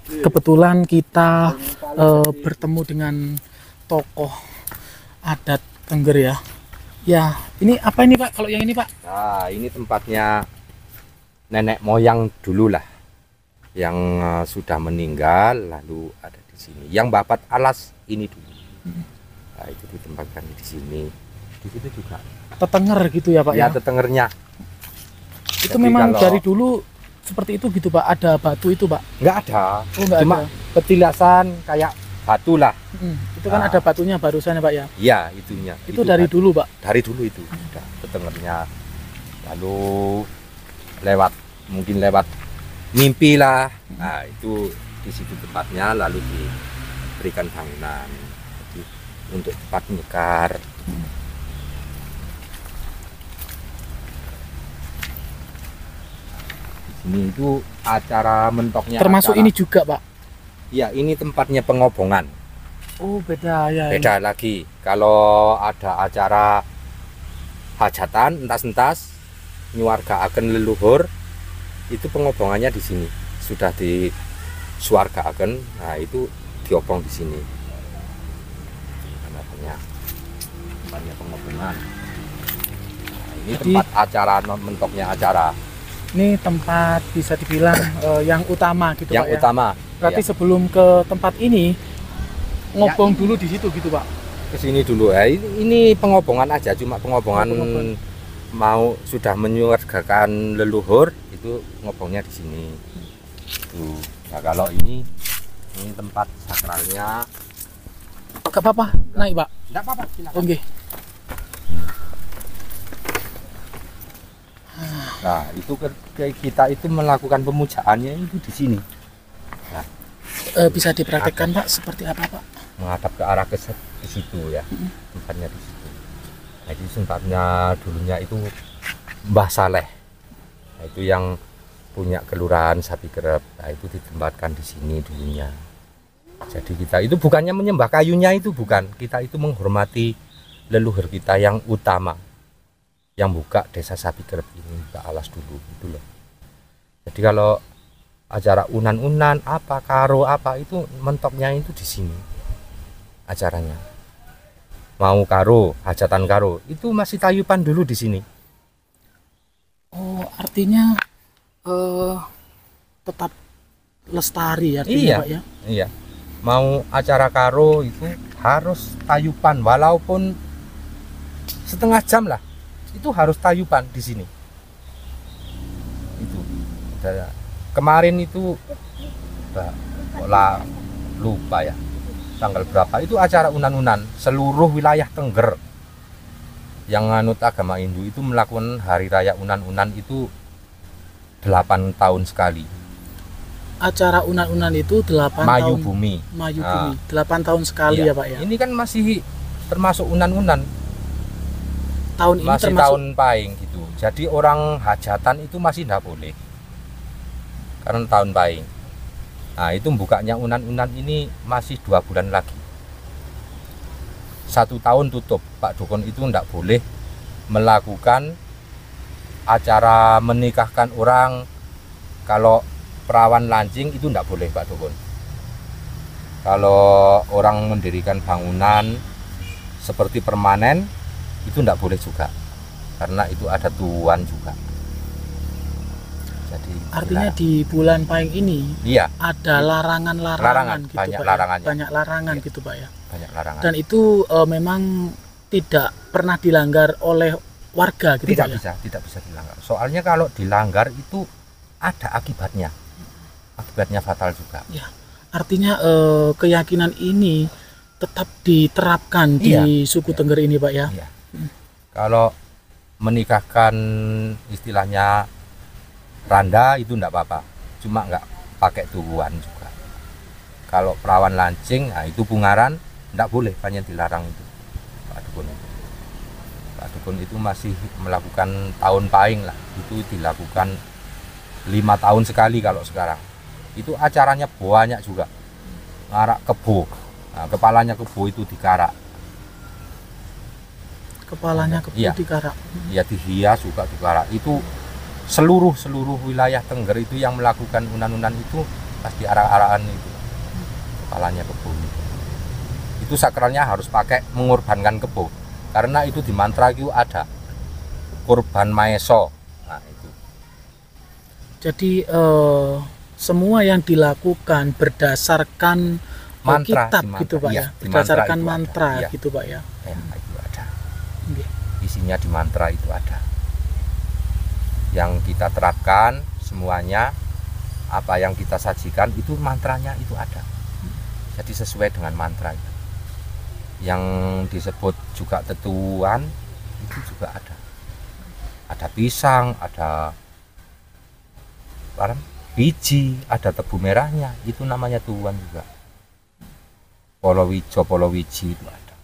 kebetulan kita bertemu dengan tokoh adat Tengger ya. Ya, ini apa ini Pak? Kalau yang ini Pak? Nah, ini tempatnya nenek moyang dulu lah, yang sudah meninggal lalu ada di sini. Yang babat alas ini dulu. Nah, itu ditempatkan di sini. Di situ juga. Tetenger gitu ya Pak Ya, ya? tetengernya. Itu Jadi memang kalau- dari dulu seperti itu gitu Pak? Ada batu itu Pak? Nggak ada. Oh nggak Cuma ada. petilasan kayak batu lah. Itu kan Ah. ada batunya barusan ya Pak ya? Iya, itunya. Itu dari batu. dulu Pak? Dari dulu itu sudah tetengernya. Lalu mungkin lewat mimpi lah. Nah, itu di situ tempatnya, lalu diberikan bangunan. Jadi, untuk tempat nyekar. Ini itu acara mentoknya. Termasuk ini juga Pak? Ya, ini tempatnya pengobongan. Oh beda ya. Beda lagi. Kalau ada acara hajatan, entas-entas, nyuarga akan leluhur, itu pengobongannya di sini. Sudah disuarga akan, nah itu diobong di sini. Tempatnya pengobongan. Nah, ini Jadi, tempat acara, mentoknya acara. ini tempat bisa dibilang yang utama gitu Yang Pak ya? utama. Berarti Ya, sebelum ke tempat ini ngobong dulu di situ gitu Pak? ke sini dulu. Ya, ini pengobongan aja, cuma pengobongan. Pengobongan. Mau sudah menyuargakan leluhur, itu ngobongnya di sini. Tuh. Nah, kalau ini tempat sakralnya. Gak apa-apa, naik Pak? Enggak apa-apa, silakan. Oke. Nah, itu kita itu melakukan pemujaannya itu di sini. Nah, Bisa dipraktekkan Pak seperti apa Pak? menghadap ke arah ke situ ya. Tempatnya di situ. Nah, itu tempatnya dulunya itu Mbah Saleh. Nah, itu yang punya kelurahan Sapi Kerep. Nah, itu ditempatkan di sini dulunya. Jadi kita itu bukannya menyembah kayunya, itu bukan. Kita itu menghormati leluhur kita yang utama, yang buka desa Sapi Kerep ini, buka alas dulu gitu loh. Jadi kalau acara unan-unan apa, karo apa, itu mentoknya itu di sini acaranya. Mau karo, hajatan karo, itu masih tayupan dulu di sini. Oh, artinya tetap lestari artinya Iya. Pak ya? Iya. Mau acara karo itu harus tayupan, walaupun setengah jam lah, itu harus tayupan di sini. Itu. Kemarin itu lupa ya tanggal berapa, itu acara unan-unan seluruh wilayah Tengger yang nganut agama Hindu itu melakukan hari raya unan-unan itu 8 tahun sekali. Acara unan-unan itu 8 Mayu tahun. Bumi. Mayu Nah. Bumi. 8 tahun sekali Iya. ya Pak ya? Ini kan masih termasuk unan-unan, Tahun ini masih termasuk tahun pahing gitu. Jadi orang hajatan itu masih tidak boleh karena tahun pahing. Nah, itu bukanya unan-unan ini masih 2 bulan lagi. 1 tahun tutup. Pak Dukun itu tidak boleh melakukan acara menikahkan orang. Kalau perawan lancing itu tidak boleh Pak Dukun. Kalau orang mendirikan bangunan seperti permanen itu tidak boleh juga, karena itu ada tuan juga. Jadi artinya di bulan Pahing ini iya, ada larangan-larangan gitu banyak Pak ya? larangannya. Banyak larangan Iya. gitu Pak ya? banyak larangan. Dan itu memang tidak pernah dilanggar oleh warga gitu tidak Pak ya? tidak bisa dilanggar. Soalnya kalau dilanggar itu ada akibatnya. Akibatnya fatal juga. Ya, artinya keyakinan ini tetap diterapkan Iya. di suku Iya. Tengger ini Pak ya? Iya. Kalau menikahkan istilahnya randa itu enggak apa-apa, cuma enggak pakai tubuhan juga. Kalau perawan lancing, nah itu bungaran, enggak boleh, hanya dilarang itu Pak Dukun itu. Pak Dukun itu masih melakukan tahun pahing lah, itu dilakukan 5 tahun sekali. Kalau sekarang itu acaranya banyak juga, ngarak kebo. Nah, kepalanya kebo itu dikarak. Kepalanya kebo Iya. dikarak. Ya dihias juga dikarak. Itu seluruh wilayah Tengger itu yang melakukan unan-unan itu pasti arah-arahan itu kepalanya kebo. Itu sakralnya harus pakai mengorbankan kebo, karena itu di mantra itu ada kurban maeso. Nah itu. Jadi semua yang dilakukan berdasarkan Mantra, kitab di mantra, gitu Pak iya, ya, di berdasarkan mantra mantra itu ada, iya. gitu Pak ya. Itu ada. Oke. Isinya di mantra itu ada. Yang kita terapkan semuanya, apa yang kita sajikan itu mantranya itu ada. Jadi sesuai dengan mantra itu. Yang disebut juga tetuan itu juga ada. Ada pisang, ada biji, ada tebu merahnya, itu namanya tuan juga. Polowijo, polowiji itu ada.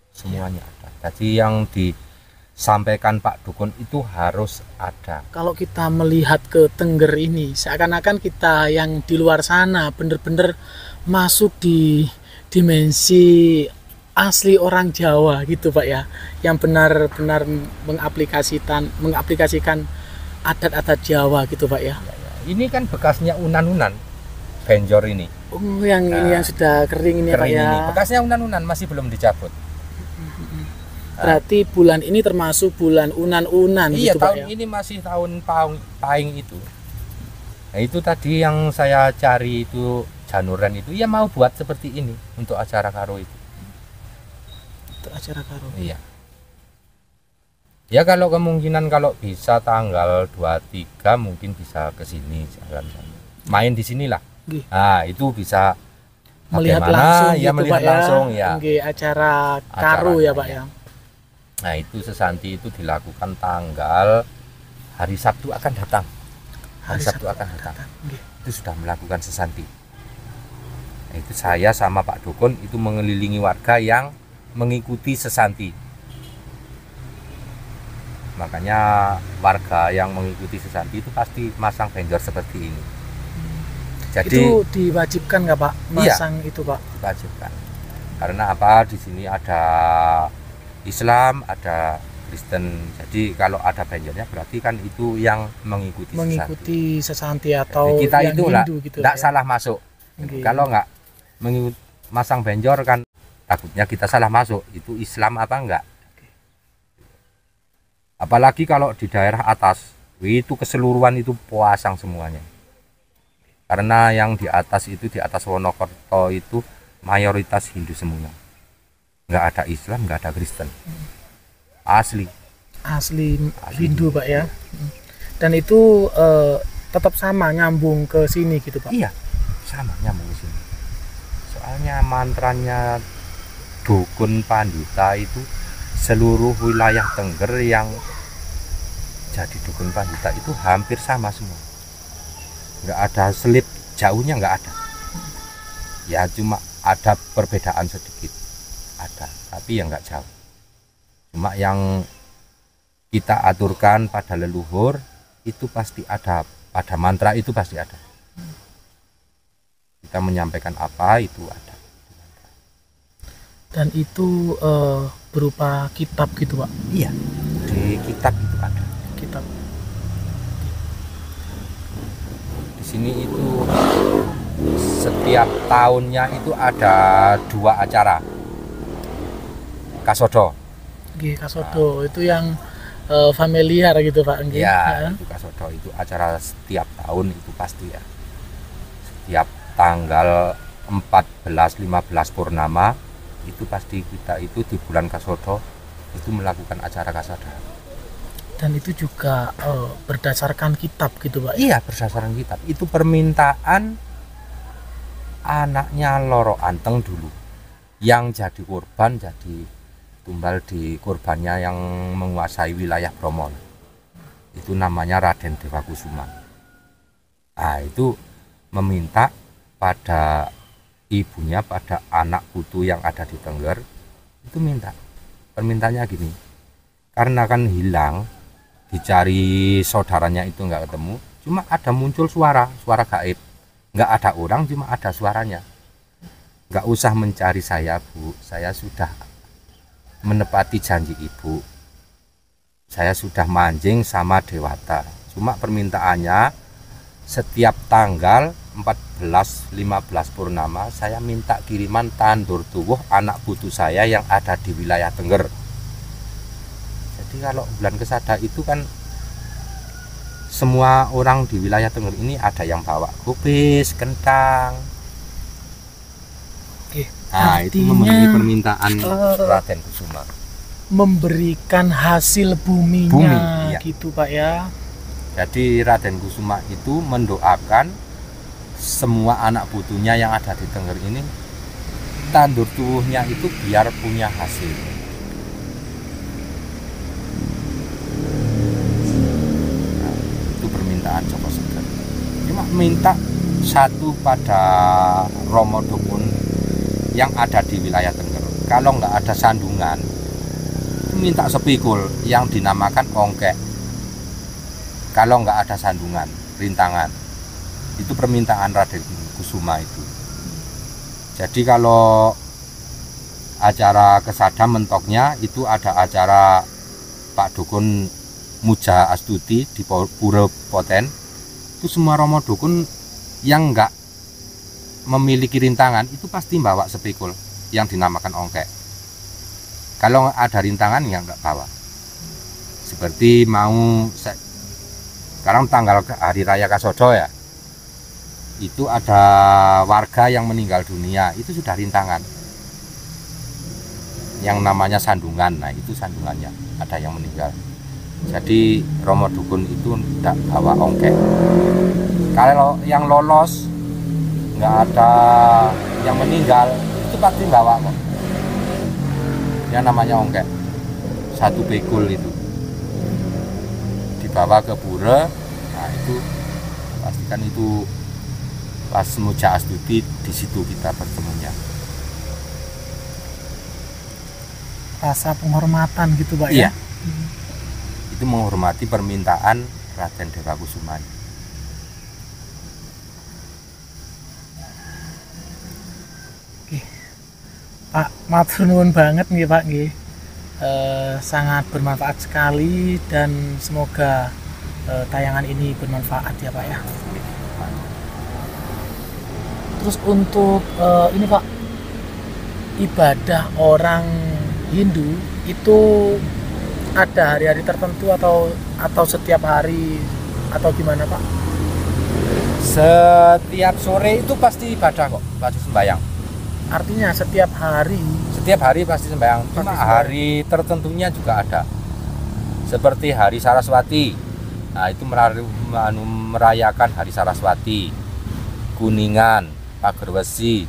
Semuanya ada. Jadi yang disampaikan Pak Dukun itu harus ada. Kalau kita melihat ke Tengger ini, seakan-akan kita yang di luar sana bener-bener masuk di dimensi asli orang Jawa gitu Pak ya, yang benar-benar mengaplikasikan adat-adat Jawa gitu Pak ya. Ini kan bekasnya unan-unan benjor ini. Oh, yang ini yang sudah kering ini Pak ya. Ini. Bekasnya unan-unan masih belum dicabut. Berarti bulan ini termasuk bulan unan-unan Iya, gitu Pak tahun ya. ini masih tahun paing itu. Nah, itu tadi yang saya cari itu januran itu, ya mau buat seperti ini untuk acara karo itu. Untuk acara karo. Iya. Ya kalau kemungkinan kalau bisa tanggal 23 mungkin bisa ke sini jalan-jalan. Main di sinilah. Nggih. Nah, itu bisa Melihat bagaimana, langsung ya gitu melihat Pak langsung ya. ya. Nggih, acara karo ya Pak ya. Nah, itu sesanti itu dilakukan tanggal hari Sabtu akan datang. Hari Sabtu akan datang. Nggih. Itu sudah melakukan sesanti. Nah, itu saya sama Pak Dukun itu mengelilingi warga yang mengikuti sesanti. Makanya warga yang mengikuti sesanti itu pasti masang benjor seperti ini. Jadi Itu diwajibkan nggak Pak masang itu Pak? diwajibkan. Karena apa? Di sini ada Islam, ada Kristen. Jadi kalau ada benjornya berarti kan itu yang mengikuti sesanti sesanti. atau Jadi kita yang itu Hindu gitu enggak ya. salah masuk. Nggih. Kalau enggak masang benjor kan takutnya kita salah masuk. Itu Islam apa enggak? Apalagi kalau di daerah atas itu keseluruhan itu pasang semuanya. Karena yang di atas itu, di atas Wonokerto itu mayoritas Hindu semua. Enggak ada Islam, enggak ada Kristen. Asli Hindu Pak ya. Dan itu tetap sama nyambung ke sini gitu Pak. Iya, sama nyambung ke sini. Soalnya mantranya Dukun Pandita itu seluruh wilayah Tengger yang jadi Dukun Pandita itu hampir sama semua. Nggak ada selip jauhnya, nggak ada. Ya cuma ada perbedaan sedikit, ada, tapi ya nggak jauh. Cuma yang kita aturkan pada leluhur itu pasti ada, pada mantra itu pasti ada. Kita menyampaikan apa itu ada. Dan itu berupa kitab gitu Pak. Iya, di kitab itu ada. Kitab. Di sini itu setiap tahunnya itu ada 2 acara kasodo. Nggih, kasodo itu yang familiar gitu Pak. Nggih. Ya, itu kasodo itu acara setiap tahun itu pasti ya. Setiap tanggal 14, 15 purnama itu pasti kita itu di bulan kasodo itu melakukan acara kasodo. Dan itu juga berdasarkan kitab gitu Pak. Iya, berdasarkan kitab. Itu permintaan anaknya Loro Anteng dulu yang jadi korban, jadi tumbal di korbannya yang menguasai wilayah Bromo. Itu namanya Raden Dewa Kusuma. Nah, itu meminta pada ibunya, pada anak putu yang ada di Tengger, itu minta. Permintaannya gini, karena kan hilang, dicari saudaranya itu nggak ketemu, cuma ada muncul suara gaib. Nggak ada orang, cuma ada suaranya. Nggak usah mencari saya, Bu. Saya sudah menepati janji Ibu. Saya sudah manjing sama Dewata. Cuma permintaannya setiap tanggal 14-15 purnama saya minta kiriman tandur tuwuh anak putu saya yang ada di wilayah Tengger. Jadi kalau bulan Kesada itu kan semua orang di wilayah Tengger ini ada yang bawa kubis, kentang. Oke, Nah, itu artinya, memenuhi permintaan Raden Kusuma. memberikan hasil buminya Bumi, iya. gitu Pak ya. Jadi Raden Kusuma itu mendoakan semua anak putunya yang ada di Tengger ini tandur tuwuhnya itu biar punya hasil. Nah, itu permintaan Joko Seger. Cuma minta satu pada Romo Dukun yang ada di wilayah Tengger. Kalau nggak ada sandungan, minta sepikul yang dinamakan ongkek. Kalau nggak ada sandungan, rintangan, itu permintaan Raden Kusuma itu. Jadi kalau acara Kesada mentoknya itu ada acara Pak Dukun Muja Astuti di Pura Poten. Itu semua Romo Dukun yang nggak memiliki rintangan itu pasti bawa sepikul yang dinamakan ongkek. Kalau ada rintangan ya nggak bawa. Seperti mau sekarang tanggal hari raya Kasodo ya, itu ada warga yang meninggal dunia, itu sudah rintangan yang namanya sandungan. Nah itu sandungannya, ada yang meninggal. Jadi Romo Dukun itu tidak bawa ongkek. Kalau yang lolos nggak ada yang meninggal itu pasti bawa kok, yang namanya ongkek, satu pikul itu dibawa ke pura. Nah itu pastikan itu pas Muja Astuti, di situ kita bertemunya. Rasa penghormatan gitu Pak Iya. ya. Itu menghormati permintaan Raden Dewa Kusuma. Oke. Pak, matur nuwun banget nih Pak nggih. Sangat bermanfaat sekali dan semoga tayangan ini bermanfaat ya Pak ya. Terus untuk ini Pak, ibadah orang Hindu itu ada hari-hari tertentu atau setiap hari atau gimana Pak? Setiap sore itu pasti ibadah kok, pasti sembahyang. Artinya setiap hari. Setiap hari pasti sembahyang. Cuma hari tertentunya juga ada. Seperti hari Saraswati. Nah, itu merayakan hari Saraswati. Kuningan, Pagerwesi.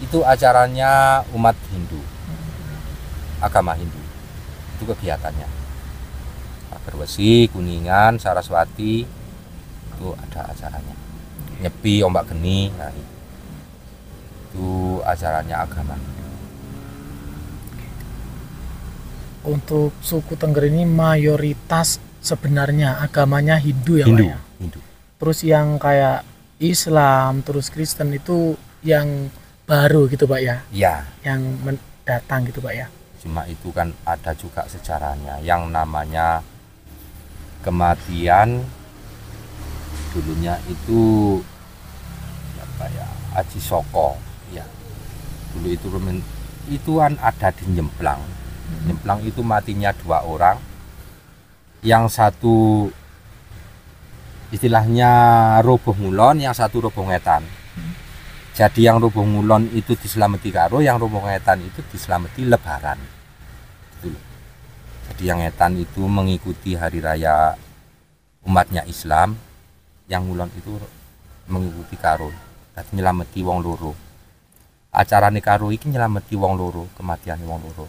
Itu acaranya umat Hindu. Agama Hindu. Itu kegiatannya. Pagerwesi, Kuningan, Saraswati. Itu ada acaranya. Nyepi, ombak geni. Nah, itu acaranya agama. Untuk suku Tengger ini mayoritas sebenarnya agamanya Hindu ya Pak ya? Hindu. Terus yang kayak Islam, terus Kristen itu yang baru gitu Pak ya? Iya. Yang mendatang gitu Pak ya? Cuma itu kan ada juga sejarahnya yang namanya kematian dulunya itu apa ya, Aji Soko ya. Dulu itu kan ada di Nyemplang. Nyemplang itu matinya 2 orang. Yang satu istilahnya roboh ngulon, yang satu roboh ngetan. Jadi yang roboh ngulon itu diselamati karo, yang roboh ngetan itu diselamati lebaran. Gitu loh. Jadi yang ngetan itu mengikuti hari raya umatnya Islam, yang ngulon itu mengikuti karo. Tadi nyelamati wong loro. Acarane karo iki nyelamati wong loro, kematian wong loro.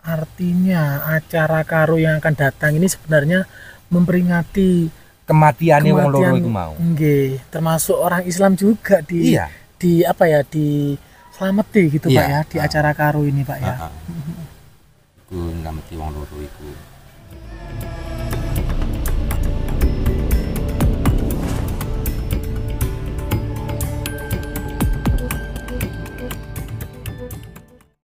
Artinya acara karo yang akan datang ini sebenarnya memperingati Kematian wong loro itu mau. Nggih, termasuk orang Islam juga di apa ya, di selameti gitu Pak ya, di acara karo ini Pak ya. Itu nyelamati wong loro itu.